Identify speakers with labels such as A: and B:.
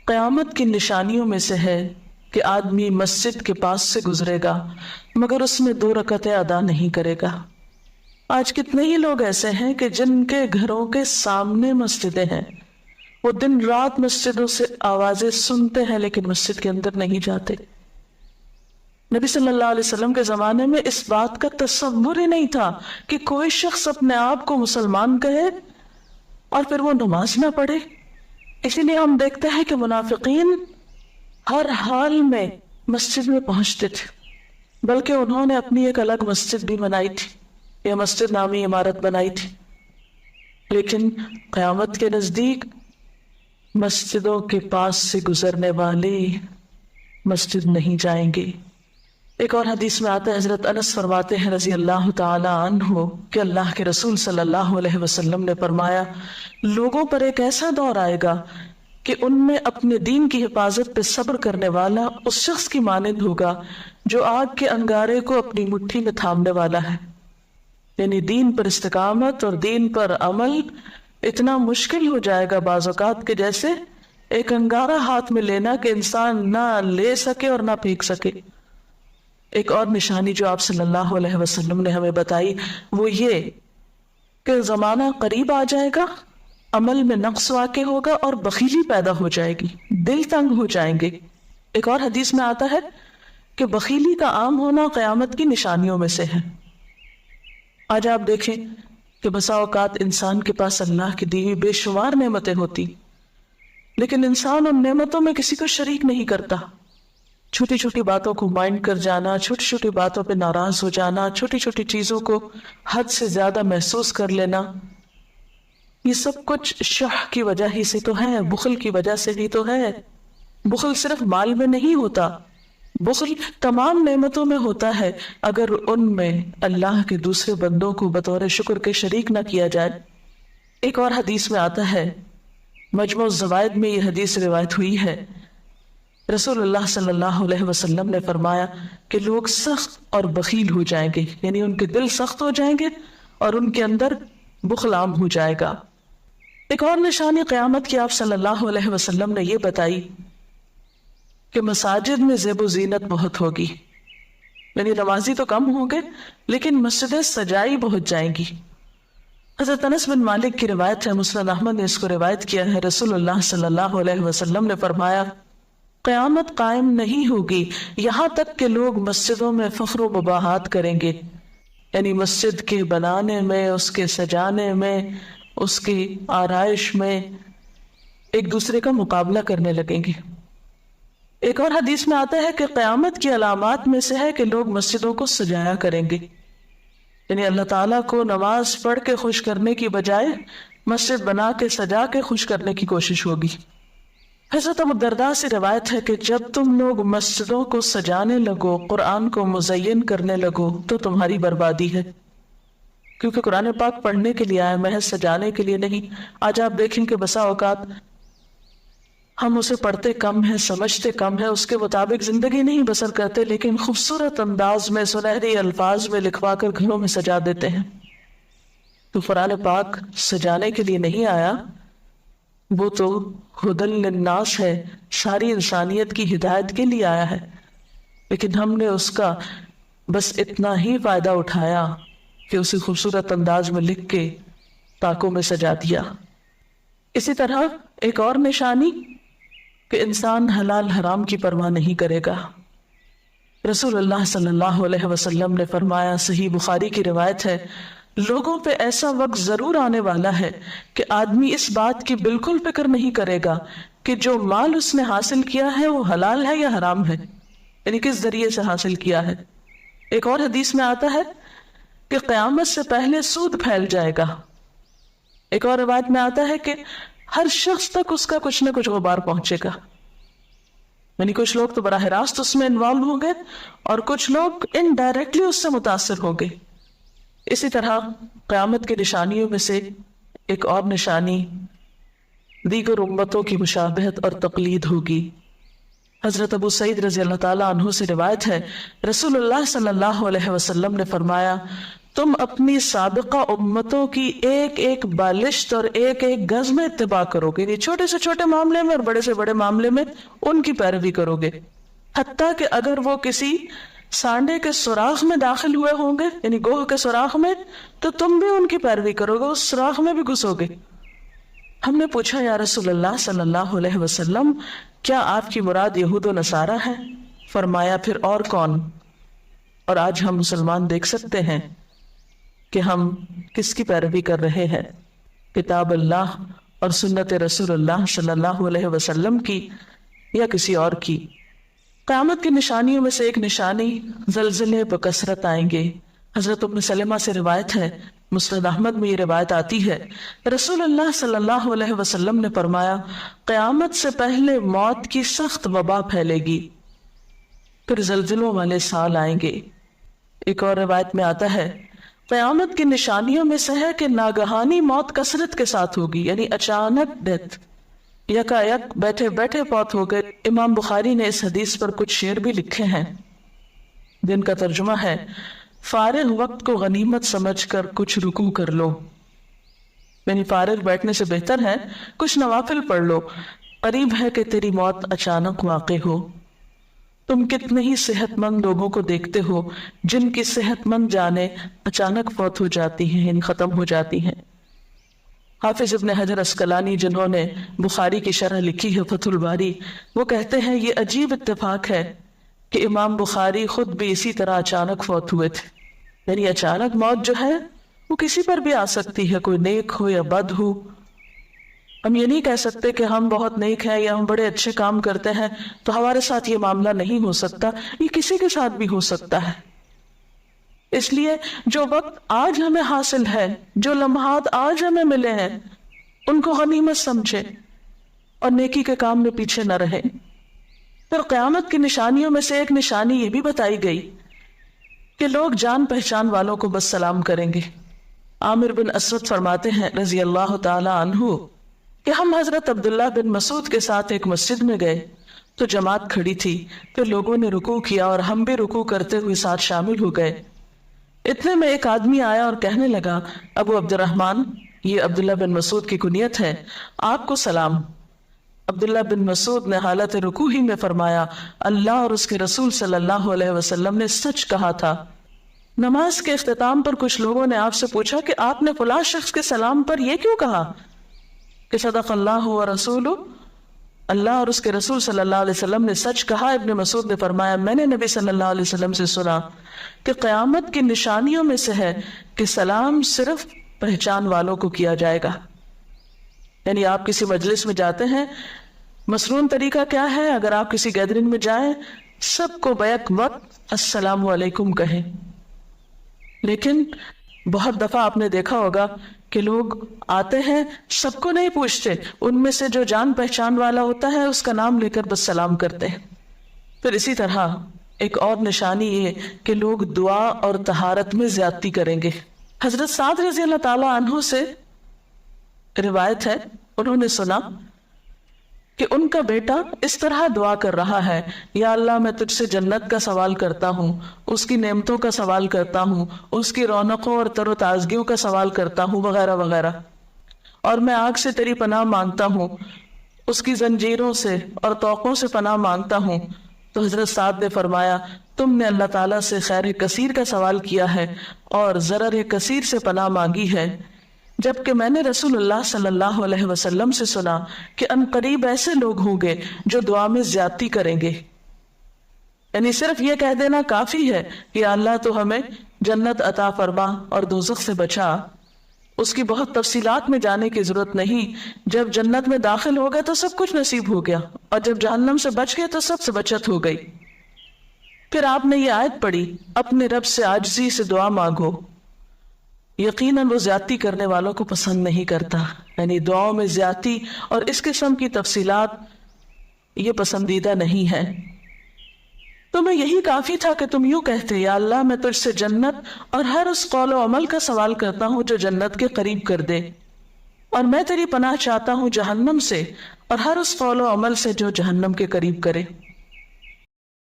A: قیامت کی نشانیوں میں سے ہے کہ آدمی مسجد کے پاس سے گزرے گا مگر اس میں 2 رکعتیں ادا نہیں کرے گا۔ آج کتنے ہی لوگ ایسے ہیں کہ جن کے گھروں کے سامنے مسجدیں ہیں، وہ دن رات مسجدوں سے آوازیں سنتے ہیں لیکن مسجد کے اندر نہیں جاتے۔ نبی صلی اللہ علیہ وسلم کے زمانے میں اس بات کا تصور ہی نہیں تھا کہ کوئی شخص اپنے آپ کو مسلمان کہے اور پھر وہ نماز نہ پڑھے۔ اسی لیے ہم دیکھتے ہیں کہ منافقین ہر حال میں مسجد میں پہنچتے تھے، بلکہ انہوں نے اپنی ایک الگ مسجد بھی بنائی تھی، یا مسجد نامی عمارت بنائی تھی۔ لیکن قیامت کے نزدیک مسجدوں کے پاس سے گزرنے والے مسجد نہیں جائیں گے۔ ایک اور حدیث میں آتا ہے، حضرت انس فرماتے ہیں رضی اللہ تعالی عنہ کہ اللہ کے رسول صلی اللہ علیہ وسلم نے فرمایا، لوگوں پر ایک ایسا دور آئے گا کہ ان میں اپنے دین کی حفاظت پہ صبر کرنے والا اس شخص کی مانند ہوگا جو آگ کے انگارے کو اپنی مٹھی میں تھامنے والا ہے۔ یعنی دین پر استقامت اور دین پر عمل اتنا مشکل ہو جائے گا بعض اوقات کہ جیسے ایک انگارہ ہاتھ میں لینا کہ انسان نہ لے سکے اور نہ پھینک سکے۔ ایک اور نشانی جو آپ صلی اللہ علیہ وسلم نے ہمیں بتائی وہ یہ کہ زمانہ قریب آ جائے گا، عمل میں نقص واقع ہوگا اور بخیلی پیدا ہو جائے گی، دل تنگ ہو جائیں گے۔ ایک اور حدیث میں آتا ہے کہ بخیلی کا عام ہونا قیامت کی نشانیوں میں سے ہے۔ آج آپ دیکھیں کہ بسا اوقات انسان کے پاس اللہ کی دی ہوئی بے شمار نعمتیں ہوتی، لیکن انسان ان نعمتوں میں کسی کو شریک نہیں کرتا۔ چھوٹی چھوٹی باتوں کو مائنڈ کر جانا، چھوٹی چھوٹی باتوں پہ ناراض ہو جانا، چھوٹی چھوٹی چیزوں کو حد سے زیادہ محسوس کر لینا، یہ سب کچھ شح کی وجہ ہی سے تو ہے، بخل کی وجہ سے ہی تو ہے۔ بخل صرف مال میں نہیں ہوتا، بخل تمام نعمتوں میں ہوتا ہے اگر ان میں اللہ کے دوسرے بندوں کو بطور شکر کے شریک نہ کیا جائے۔ ایک اور حدیث میں آتا ہے، مجموع الزوائد میں یہ حدیث روایت ہوئی ہے، رسول اللہ صلی اللہ علیہ وسلم نے فرمایا کہ لوگ سخت اور بخیل ہو جائیں گے، یعنی ان کے دل سخت ہو جائیں گے اور ان کے اندر بخل عام ہو جائے گا۔ ایک اور نشانی قیامت کی آپ صلی اللہ علیہ وسلم نے یہ بتائی کہ مساجد میں زیب و زینت بہت ہوگی، یعنی نمازی تو کم ہوں گے لیکن مسجدیں سجائی بہت جائیں گی۔ حضرت انس بن مالک کی روایت ہے، مسند احمد نے اس کو روایت کیا ہے، رسول اللہ صلی اللہ علیہ وسلم نے فرمایا قیامت قائم نہیں ہوگی یہاں تک کہ لوگ مسجدوں میں فخر و مباحات کریں گے، یعنی مسجد کے بنانے میں، اس کے سجانے میں، اس کی آرائش میں ایک دوسرے کا مقابلہ کرنے لگیں گے۔ ایک اور حدیث میں آتا ہے کہ قیامت کی علامات میں سے ہے کہ لوگ مسجدوں کو سجایا کریں گے، یعنی اللہ تعالیٰ کو نماز پڑھ کے خوش کرنے کی بجائے مسجد بنا کے سجا کے خوش کرنے کی کوشش ہوگی۔ حضرت ابو الدرداء سے روایت ہے کہ جب تم لوگ مسجدوں کو سجانے لگو، قرآن کو مزین کرنے لگو تو تمہاری بربادی ہے، کیونکہ قرآن پاک پڑھنے کے لیے آیا، محض سجانے کے لیے نہیں۔ آج آپ دیکھیں کہ بسا اوقات ہم اسے پڑھتے کم ہیں، سمجھتے کم ہیں، اس کے مطابق زندگی نہیں بسر کرتے، لیکن خوبصورت انداز میں سنہری الفاظ میں لکھوا کر گھروں میں سجا دیتے ہیں۔ تو قرآن پاک سجانے کے لیے نہیں آیا، وہ تو ہدی للناس ہے، ساری انسانیت کی ہدایت کے لیے آیا ہے، لیکن ہم نے اس کا بس اتنا ہی فائدہ اٹھایا کہ اسے خوبصورت انداز میں لکھ کے طاقوں میں سجا دیا۔ اسی طرح ایک اور نشانی کہ انسان حلال حرام کی پرواہ نہیں کرے گا۔ رسول اللہ صلی اللہ علیہ وسلم نے فرمایا، صحیح بخاری کی روایت ہے، لوگوں پہ ایسا وقت ضرور آنے والا ہے کہ آدمی اس بات کی بالکل فکر نہیں کرے گا کہ جو مال اس نے حاصل کیا ہے وہ حلال ہے یا حرام ہے، یعنی کس ذریعے سے حاصل کیا ہے۔ ایک اور حدیث میں آتا ہے کہ قیامت سے پہلے سود پھیل جائے گا۔ ایک اور روایت میں آتا ہے کہ ہر شخص تک اس کا کچھ نہ کچھ غبار پہنچے گا، یعنی کچھ لوگ تو براہ راست اس میں انوالو ہوں گے اور کچھ لوگ انڈائریکٹلی اس سے متاثر ہوں گے۔ اسی طرح قیامت کی نشانیوں میں سے ایک اور نشانی دیگر امتوں کی مشابہت اور تقلید ہوگی۔ حضرت ابو سعید رضی اللہ تعالیٰ عنہ سے روایت ہے، رسول اللہ صلی اللہ علیہ وسلم نے فرمایا، تم اپنی سابقہ امتوں کی ایک ایک بالشت اور ایک ایک گز میں اتباع کرو گے، یعنی چھوٹے سے چھوٹے معاملے میں اور بڑے سے بڑے معاملے میں ان کی پیروی کرو گے، حتیٰ کہ اگر وہ کسی سانڈے کے سوراخ میں داخل ہوئے ہوں گے، یعنی گوہ کے سوراخ میں، تو تم بھی ان کی پیروی کرو گے، اس سوراخ میں بھی گھسو گے۔ ہم نے پوچھا یا رسول اللہ صلی اللہ علیہ وسلم، کیا آپ کی مراد یہود و نصارہ ہے؟ فرمایا پھر اور کون؟ اور آج ہم مسلمان دیکھ سکتے ہیں کہ ہم کس کی پیروی کر رہے ہیں، کتاب اللہ اور سنت رسول اللہ صلی اللہ علیہ وسلم کی یا کسی اور کی۔ قیامت کی نشانیوں میں سے ایک نشانی زلزلے بکثرت آئیں گے۔ حضرت ام سلمہ سے روایت ہے، مسند احمد میں یہ روایت آتی ہے، رسول اللہ صلی اللہ علیہ وسلم نے فرمایا، قیامت سے پہلے موت کی سخت وبا پھیلے گی، پھر زلزلوں والے سال آئیں گے۔ ایک اور روایت میں آتا ہے، قیامت کی نشانیوں میں سے ہے کہ ناگہانی موت کثرت کے ساتھ ہوگی، یعنی اچانک ڈیتھ، یکا یک بیٹھے بیٹھے فوت ہو گئے۔ امام بخاری نے اس حدیث پر کچھ شعر بھی لکھے ہیں جن کا ترجمہ ہے، فارغ وقت کو غنیمت سمجھ کر کچھ رکوع کر لو، یعنی فارغ بیٹھنے سے بہتر ہے کچھ نوافل پڑھ لو، قریب ہے کہ تیری موت اچانک واقع ہو۔ تم کتنے ہی صحت مند لوگوں کو دیکھتے ہو جن کی صحت مند جانیں اچانک فوت ہو جاتی ہیں، یعنی ختم ہو جاتی ہیں۔ حافظ ابن حجر عسقلانی جنہوں نے بخاری کی شرح لکھی ہے فتح الباری، وہ کہتے ہیں یہ عجیب اتفاق ہے کہ امام بخاری خود بھی اسی طرح اچانک فوت ہوئے تھے، یعنی اچانک موت جو ہے وہ کسی پر بھی آ سکتی ہے، کوئی نیک ہو یا بد ہو۔ ہم یہ نہیں کہہ سکتے کہ ہم بہت نیک ہیں یا ہم بڑے اچھے کام کرتے ہیں تو ہمارے ساتھ یہ معاملہ نہیں ہو سکتا، یہ کسی کے ساتھ بھی ہو سکتا ہے۔ اس لیے جو وقت آج ہمیں حاصل ہے، جو لمحات آج ہمیں ملے ہیں، ان کو غنیمت سمجھے اور نیکی کے کام میں پیچھے نہ رہے۔ پھر قیامت کی نشانیوں میں سے ایک نشانی یہ بھی بتائی گئی کہ لوگ جان پہچان والوں کو بس سلام کریں گے۔ عامر بن اسود فرماتے ہیں رضی اللہ تعالی عنہ کہ ہم حضرت عبداللہ بن مسعود کے ساتھ ایک مسجد میں گئے تو جماعت کھڑی تھی، پھر لوگوں نے رکوع کیا اور ہم بھی رکوع کرتے ہوئے ساتھ شامل ہو گئے۔ اتنے میں ایک آدمی آیا اور کہنے لگا، ابو عبد الرحمن، یہ عبداللہ بن مسعود کی کنیت ہے، آپ کو سلام۔ عبداللہ بن مسعود نے حالت رکوع ہی میں فرمایا، اللہ اور اس کے رسول صلی اللہ علیہ وسلم نے سچ کہا تھا۔ نماز کے اختتام پر کچھ لوگوں نے آپ سے پوچھا کہ آپ نے فلاں شخص کے سلام پر یہ کیوں کہا کہ صدق اللہ و رسول، اللہ اور اس کے رسول صلی اللہ علیہ وسلم نے سچ کہا۔ ابن مسعود نے فرمایا، میں نے نبی صلی اللہ علیہ وسلم سے سنا کہ قیامت کی نشانیوں میں سے ہے کہ سلام صرف پہچان والوں کو کیا جائے گا، یعنی آپ کسی مجلس میں جاتے ہیں، مسنون طریقہ کیا ہے، اگر آپ کسی گیدرنگ میں جائیں سب کو بیک وقت السلام علیکم کہیں، لیکن بہت دفعہ آپ نے دیکھا ہوگا کہ لوگ آتے ہیں سب کو نہیں پوچھتے، ان میں سے جو جان پہچان والا ہوتا ہے اس کا نام لے کر بس سلام کرتے ہیں۔ پھر اسی طرح ایک اور نشانی یہ کہ لوگ دعا اور طہارت میں زیادتی کریں گے۔ حضرت سعد رضی اللہ تعالی عنہ سے روایت ہے، انہوں نے سنا کہ ان کا بیٹا اس طرح دعا کر رہا ہے، یا اللہ میں تجھ سے جنت کا سوال کرتا ہوں، اس کی نعمتوں کا سوال کرتا ہوں، اس کی رونقوں اور تر و تازگیوں کا سوال کرتا ہوں، وغیرہ وغیرہ، اور میں آگ سے تیری پناہ مانگتا ہوں، اس کی زنجیروں سے اور طوقوں سے پناہ مانگتا ہوں۔ تو حضرت سعد نے فرمایا، تم نے اللہ تعالیٰ سے خیر کثیر کا سوال کیا ہے اور ضرر کثیر سے پناہ مانگی ہے، جبکہ میں نے رسول اللہ صلی اللہ علیہ وسلم سے سنا کہ ان قریب ایسے لوگ ہوں گے جو دعا میں زیادتی کریں گے، یعنی صرف یہ کہہ دینا کافی ہے کہ اللہ تو ہمیں جنت عطا فرما اور دوزخ سے بچا، اس کی بہت تفصیلات میں جانے کی ضرورت نہیں۔ جب جنت میں داخل ہو گئے تو سب کچھ نصیب ہو گیا، اور جب جہنم سے بچ گئے تو سب سے بچت ہو گئی۔ پھر آپ نے یہ آیت پڑھی، اپنے رب سے عاجزی سے دعا مانگو، یقیناً وہ زیادتی کرنے والوں کو پسند نہیں کرتا، یعنی دعاؤں میں زیادتی اور اس قسم کی تفصیلات یہ پسندیدہ نہیں ہے۔ تمہیں یہی کافی تھا کہ تم یوں کہتے، یا اللہ میں تجھ سے جنت اور ہر اس قول و عمل کا سوال کرتا ہوں جو جنت کے قریب کر دے، اور میں تیری پناہ چاہتا ہوں جہنم سے اور ہر اس قول و عمل سے جو جہنم کے قریب کرے۔